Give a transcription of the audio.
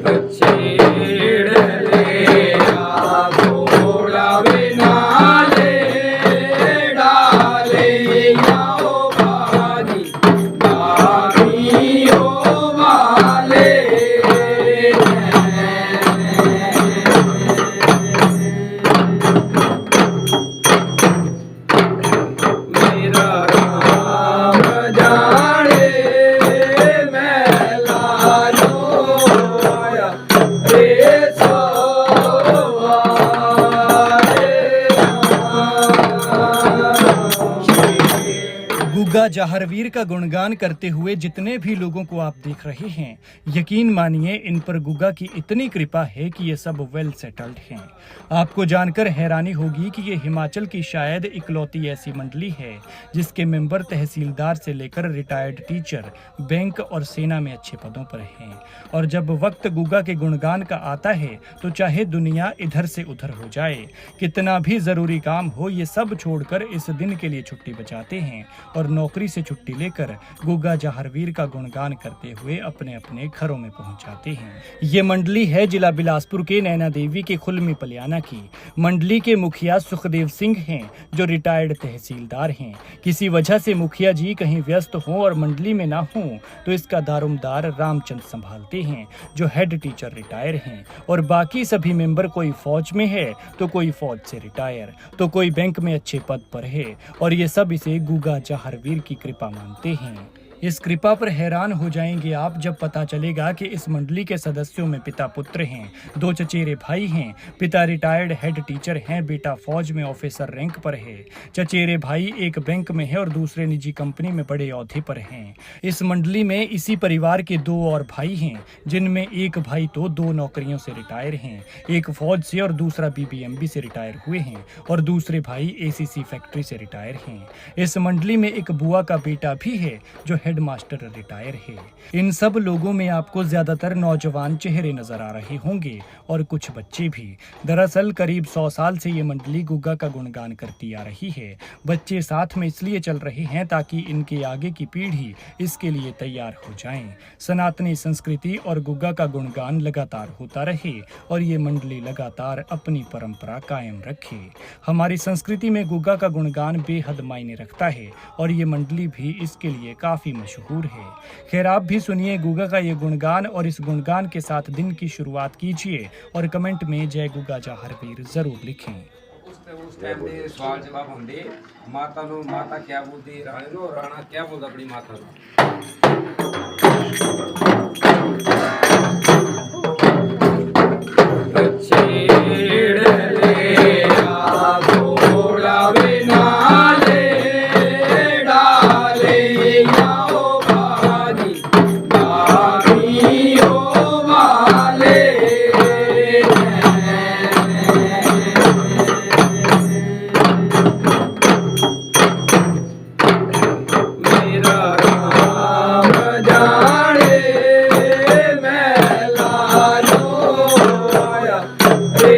छेड़ ले घोड़ा बिना ले डाले आओ बागी बागी हो वाले मेरा राम जाने मैं लालो आया रे गुग्गा जाहरवीर का गुणगान करते हुए जितने भी लोगों को आप देख रहे हैं, यकीन मानिए इन पर गुग्गा की इतनी कृपा है कि ये सब वेल सेटल्ड हैं। आपको जानकर हैरानी होगी कि ये हिमाचल की शायद इकलौती ऐसी मंडली है जिसके मेंबर तहसीलदार से लेकर रिटायर्ड टीचर, बैंक और सेना में अच्छे पदों पर हैं। और जब वक्त गुग्गा के गुणगान का आता है तो चाहे दुनिया इधर से उधर हो जाए, कितना भी जरूरी काम हो, ये सब छोड़कर इस दिन के लिए छुट्टी बचाते हैं और नौकरी से छुट्टी लेकर गुग्गा जाहरवीर का गुणगान करते हुए अपने अपने घरों में पहुंच जाते हैं। ये मंडली है जिला बिलासपुर के नैना देवी के खुलमी पलियाना की। मंडली के मुखिया सुखदेव सिंह हैं जो रिटायर्ड तहसीलदार हैं। किसी वजह से मुखिया जी कहीं व्यस्त हों और मंडली में ना हों तो इसका दारोमदार रामचंद संभालते हैं जो हेड टीचर रिटायर हैं। और बाकी सभी मेंबर कोई फौज में है तो कोई फौज से रिटायर तो कोई बैंक में अच्छे पद पर है और ये सब इसे गुग्गा जाहरवीर की कृपा मानते हैं। इस कृपा पर हैरान हो जाएंगे आप जब पता चलेगा कि इस मंडली के सदस्यों में पिता पुत्र हैं, 2 चचेरे भाई हैं। पिता रिटायर्ड हेड टीचर हैं, बेटा फौज में ऑफिसर रैंक पर है। चचेरे भाई एक बैंक में है और दूसरे निजी कंपनी में बड़े ओहदे पर हैं। इस मंडली में इसी परिवार के 2 और भाई हैं जिनमें एक भाई तो 2 नौकरियों से रिटायर हैं, एक फौज से और दूसरा बीबीएमबी से रिटायर हुए हैं और दूसरे भाई एसीसी फैक्ट्री से रिटायर हैं। इस मंडली में एक बुआ का बेटा भी है जो हेडमास्टर रिटायर है। इन सब लोगों में आपको ज्यादातर नौजवान चेहरे नजर आ रहे होंगे और कुछ बच्चे भी। दरअसल करीब 100 साल से ये मंडली गुग्गा का गुणगान करती आ रही है। बच्चे साथ में इसलिए चल रहे हैं ताकि इनके आगे की पीढ़ी इसके लिए तैयार हो जाए। सनातनी संस्कृति और गुग्गा का गुणगान लगातार होता रहे और ये मंडली लगातार अपनी परंपरा कायम रखे। हमारी संस्कृति में गुग्गा का गुणगान बेहद मायने रखता है और ये मंडली भी इसके लिए काफी मशहूर है। खैर आप भी सुनिए गुग्गा का ये गुणगान और इस गुणगान के साथ दिन की शुरुआत कीजिए और कमेंट में जय गुग्गा जाहरवीर जरूर लिखें। उस टाइम दे सवाल जवाब होंदे माता नो माता क्या बोलती राणे नो राणा क्या बोलता अपनी माता नो। छेड़ ले घोड़ा बिना ले डाले आओ बागी बागी हो वाले मेरा राम जाने मैं लालो आया रे